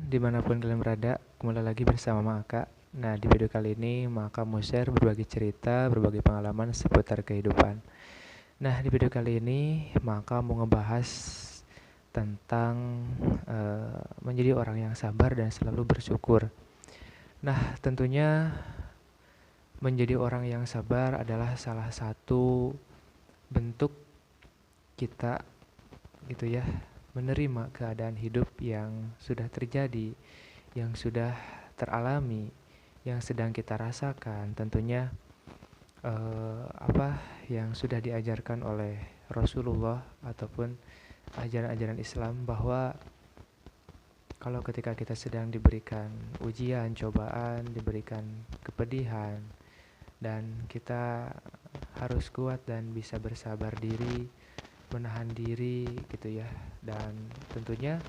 dimanapun kalian berada, kembali lagi bersama Maka. Nah, di video kali ini Maka mau share berbagi cerita, berbagi pengalaman seputar kehidupan. Nah, di video kali ini Maka mau ngebahas tentang menjadi orang yang sabar dan selalu bersyukur. Nah, tentunya menjadi orang yang sabar adalah salah satu bentuk kita gitu ya, menerima keadaan hidup yang sudah terjadi, yang sudah teralami, yang sedang kita rasakan. Tentunya apa yang sudah diajarkan oleh Rasulullah ataupun ajaran-ajaran Islam, bahwa kalau ketika kita sedang diberikan ujian, cobaan, diberikan kepedihan, dan kita harus kuat dan bisa bersabar diri, menahan diri gitu ya. Dan tentunya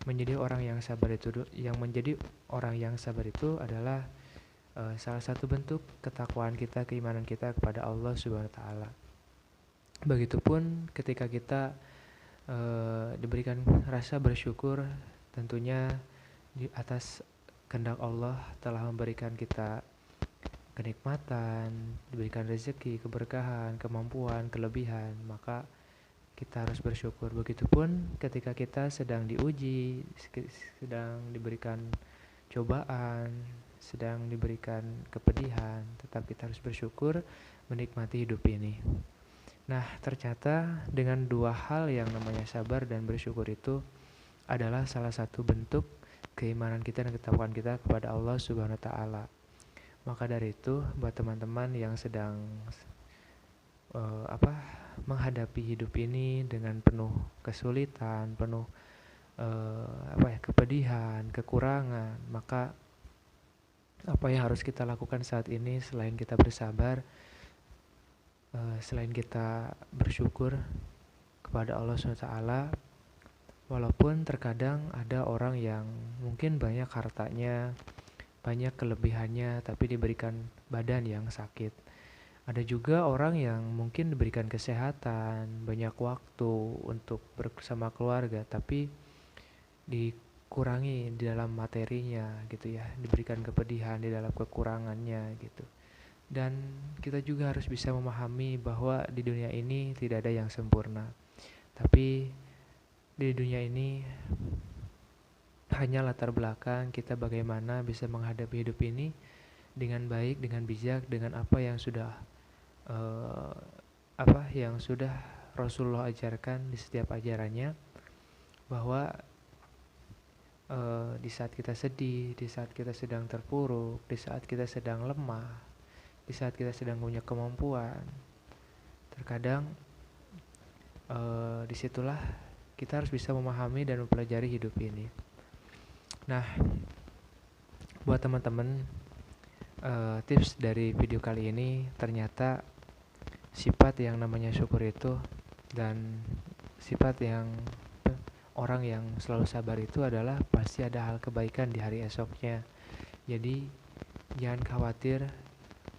menjadi orang yang sabar itu adalah salah satu bentuk ketakwaan kita, keimanan kita kepada Allah Subhanahu wa taala. Begitupun ketika kita diberikan rasa bersyukur, tentunya di atas kehendak Allah telah memberikan kita kenikmatan, diberikan rezeki, keberkahan, kemampuan, kelebihan, maka kita harus bersyukur. Begitupun ketika kita sedang diuji, sedang diberikan cobaan, sedang diberikan kepedihan, tetap kita harus bersyukur, menikmati hidup ini. Nah, ternyata dengan dua hal yang namanya sabar dan bersyukur itu adalah salah satu bentuk keimanan kita dan ketakwaan kita kepada Allah Subhanahu wa taala. Maka dari itu, buat teman-teman yang sedang menghadapi hidup ini dengan penuh kesulitan, penuh kepedihan, kekurangan, maka apa yang harus kita lakukan saat ini selain kita bersabar, selain kita bersyukur kepada Allah SWT. Walaupun terkadang ada orang yang mungkin banyak hartanya, banyak kelebihannya, tapi diberikan badan yang sakit. Ada juga orang yang mungkin diberikan kesehatan, banyak waktu untuk bersama keluarga, tapi dikurangi di dalam materinya gitu ya, diberikan kepedihan di dalam kekurangannya gitu. Dan kita juga harus bisa memahami bahwa di dunia ini tidak ada yang sempurna. Tapi di dunia ini hanya latar belakang kita bagaimana bisa menghadapi hidup ini dengan baik, dengan bijak, dengan apa yang sudah Rasulullah ajarkan di setiap ajarannya, bahwa di saat kita sedih, di saat kita sedang terpuruk, di saat kita sedang lemah, di saat kita sedang punya kemampuan, terkadang disitulah kita harus bisa memahami dan mempelajari hidup ini. Nah, buat teman-teman, tips dari video kali ini, ternyata sifat yang namanya syukur itu dan sifat yang orang yang selalu sabar itu adalah pasti ada hal kebaikan di hari esoknya. Jadi jangan khawatir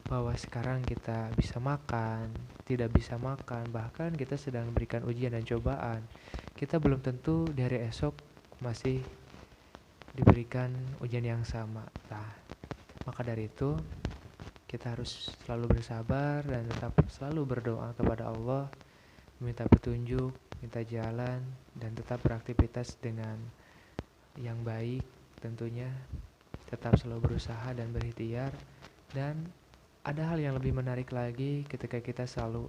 bahwa sekarang kita bisa makan, tidak bisa makan, bahkan kita sedang memberikan ujian dan cobaan. Kita belum tentu di hari esok masih diberikan ujian yang sama. Nah, maka dari itu kita harus selalu bersabar dan tetap selalu berdoa kepada Allah, meminta petunjuk, minta jalan, dan tetap beraktivitas dengan yang baik. Tentunya tetap selalu berusaha dan berikhtiar. Dan ada hal yang lebih menarik lagi ketika kita selalu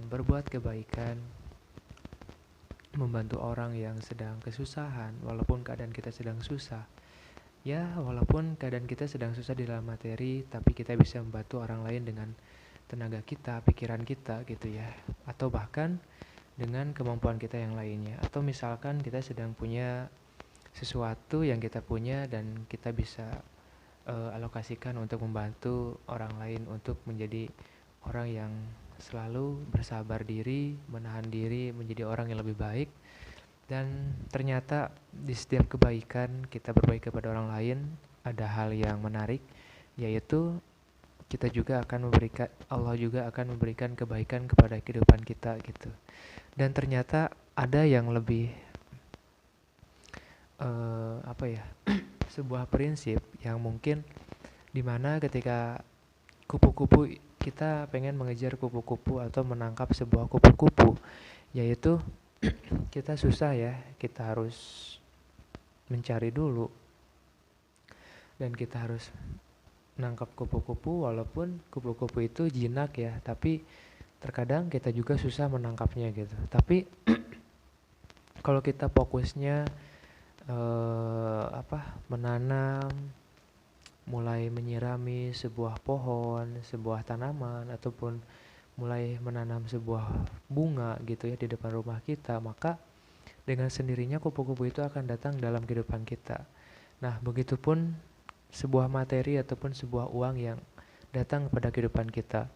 berbuat kebaikan, membantu orang yang sedang kesusahan, walaupun keadaan kita sedang susah. Ya, walaupun keadaan kita sedang susah di dalam materi, tapi kita bisa membantu orang lain dengan tenaga kita, pikiran kita gitu ya. Atau bahkan dengan kemampuan kita yang lainnya. Atau misalkan kita sedang punya sesuatu yang kita punya dan kita bisa alokasikan untuk membantu orang lain untuk menjadi orang yang selalu bersabar diri, menahan diri, menjadi orang yang lebih baik. Dan ternyata di setiap kebaikan kita berbaik kepada orang lain, ada hal yang menarik, yaitu Allah juga akan memberikan kebaikan kepada kehidupan kita gitu. Dan ternyata ada yang lebih apa ya, sebuah prinsip yang mungkin dimana ketika kupu-kupu kita pengen mengejar kupu-kupu atau menangkap sebuah kupu-kupu, yaitu kita susah ya, kita harus mencari dulu dan kita harus menangkap kupu-kupu, walaupun kupu-kupu itu jinak ya, tapi terkadang kita juga susah menangkapnya gitu. Tapi kalau kita fokusnya menanam, mulai menyirami sebuah pohon, sebuah tanaman, ataupun mulai menanam sebuah bunga gitu ya di depan rumah kita, maka dengan sendirinya kupu-kupu itu akan datang dalam kehidupan kita. Nah, begitupun sebuah materi ataupun sebuah uang yang datang kepada kehidupan kita.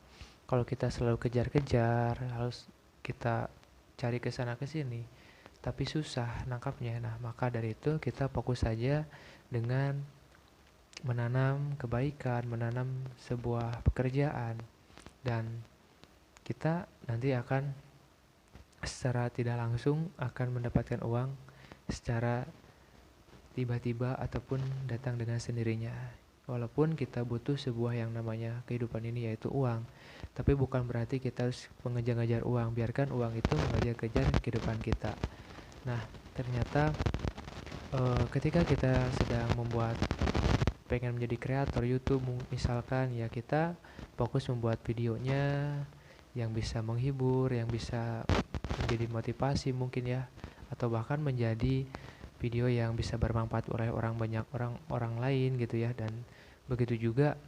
Kalau kita selalu kejar-kejar, harus kita cari ke sana ke sini, tapi susah nangkapnya. Nah, maka dari itu kita fokus saja dengan menanam kebaikan, menanam sebuah pekerjaan, dan kita nanti akan secara tidak langsung akan mendapatkan uang secara tiba-tiba ataupun datang dengan sendirinya. Walaupun kita butuh sebuah yang namanya kehidupan ini, yaitu uang, tapi bukan berarti kita harus mengejar-ngejar uang. Biarkan uang itu mengejar-kejar kehidupan kita. Nah, ternyata ketika kita sedang pengen menjadi kreator YouTube misalkan, ya kita fokus membuat videonya yang bisa menghibur, yang bisa menjadi motivasi mungkin ya, atau bahkan menjadi video yang bisa bermanfaat oleh orang lain gitu ya. Dan begitu juga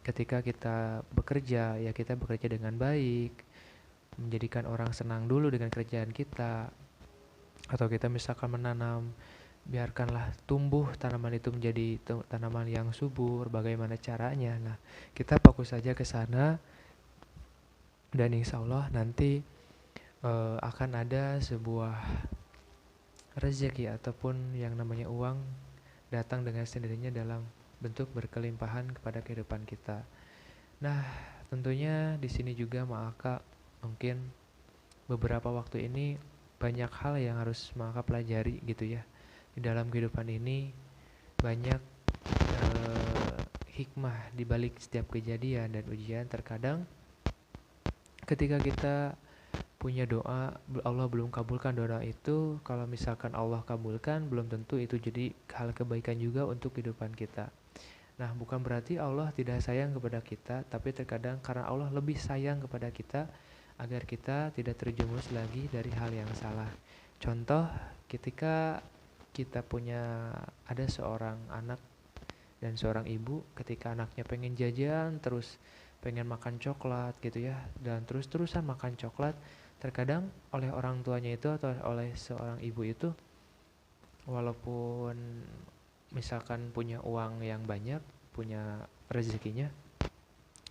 ketika kita bekerja, ya kita bekerja dengan baik, menjadikan orang senang dulu dengan kerjaan kita. Atau kita misalkan menanam, biarkanlah tumbuh tanaman itu menjadi tanaman yang subur. Bagaimana caranya? Nah, kita fokus saja ke sana, dan insya Allah nanti akan ada sebuah rezeki ataupun yang namanya uang datang dengan sendirinya dalam bentuk berkelimpahan kepada kehidupan kita. Nah, tentunya di sini juga Maka mungkin beberapa waktu ini banyak hal yang harus Maka pelajari gitu ya. Di dalam kehidupan ini banyak hikmah di balik setiap kejadian dan ujian. Terkadang ketika kita punya doa, Allah belum kabulkan doa itu, kalau misalkan Allah kabulkan, belum tentu itu jadi hal kebaikan juga untuk kehidupan kita. Nah, bukan berarti Allah tidak sayang kepada kita, tapi terkadang karena Allah lebih sayang kepada kita, agar kita tidak terjerumus lagi dari hal yang salah. Contoh, ketika kita ada seorang anak dan seorang ibu, ketika anaknya pengen jajan, terus pengen makan coklat gitu ya, dan terus-terusan makan coklat, terkadang oleh orang tuanya itu atau oleh seorang ibu itu, walaupun misalkan punya uang yang banyak, punya rezekinya,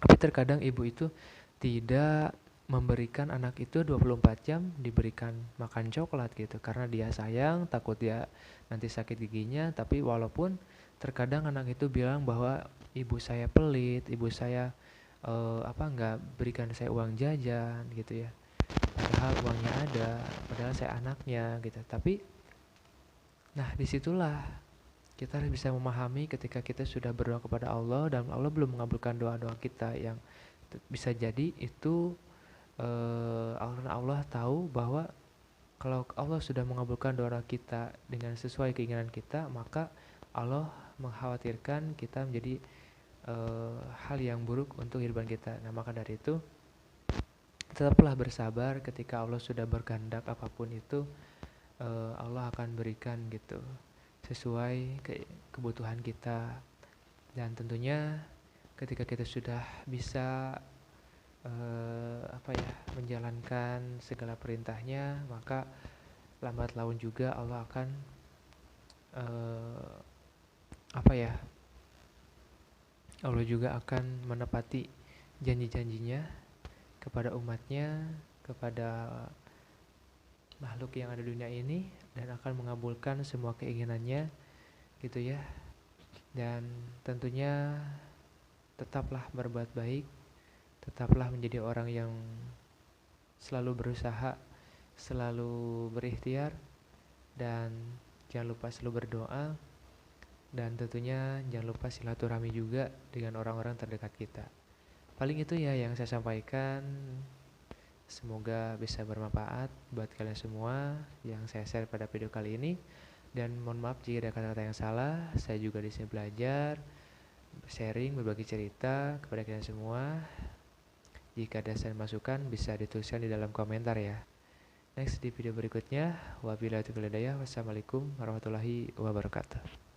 tapi terkadang ibu itu tidak memberikan anak itu 24 jam diberikan makan coklat gitu, karena dia sayang, takut dia nanti sakit giginya. Tapi walaupun terkadang anak itu bilang bahwa ibu saya pelit, ibu saya nggak berikan saya uang jajan gitu ya, padahal uangnya ada, padahal saya anaknya gitu. Tapi nah, disitulah kita harus bisa memahami ketika kita sudah berdoa kepada Allah dan Allah belum mengabulkan doa-doa kita, yang bisa jadi itu Allah tahu bahwa kalau Allah sudah mengabulkan doa kita dengan sesuai keinginan kita, maka Allah mengkhawatirkan kita menjadi hal yang buruk untuk kehidupan kita. Nah, maka dari itu tetaplah bersabar. Ketika Allah sudah berkehendak apapun itu, Allah akan berikan gitu sesuai kebutuhan kita. Dan tentunya ketika kita sudah bisa menjalankan segala perintahnya, maka lambat laun juga Allah akan Allah juga akan menepati janji-janjinya kepada umatnya, kepada makhluk yang ada di dunia ini, dan akan mengabulkan semua keinginannya gitu ya. Dan tentunya tetaplah berbuat baik, tetaplah menjadi orang yang selalu berusaha, selalu berikhtiar, dan Jangan lupa selalu berdoa, dan tentunya jangan lupa silaturahmi juga dengan orang-orang terdekat kita. Paling itu ya yang saya sampaikan. Semoga bisa bermanfaat buat kalian semua yang saya share pada video kali ini. Dan mohon maaf jika ada kata-kata yang salah. Saya juga di sini belajar, sharing, berbagi cerita kepada kalian semua. Jika ada saran masukan bisa dituliskan di dalam komentar ya. Next di video berikutnya. Wabillahi taufiq wal hidayah. Wassalamualaikum warahmatullahi wabarakatuh.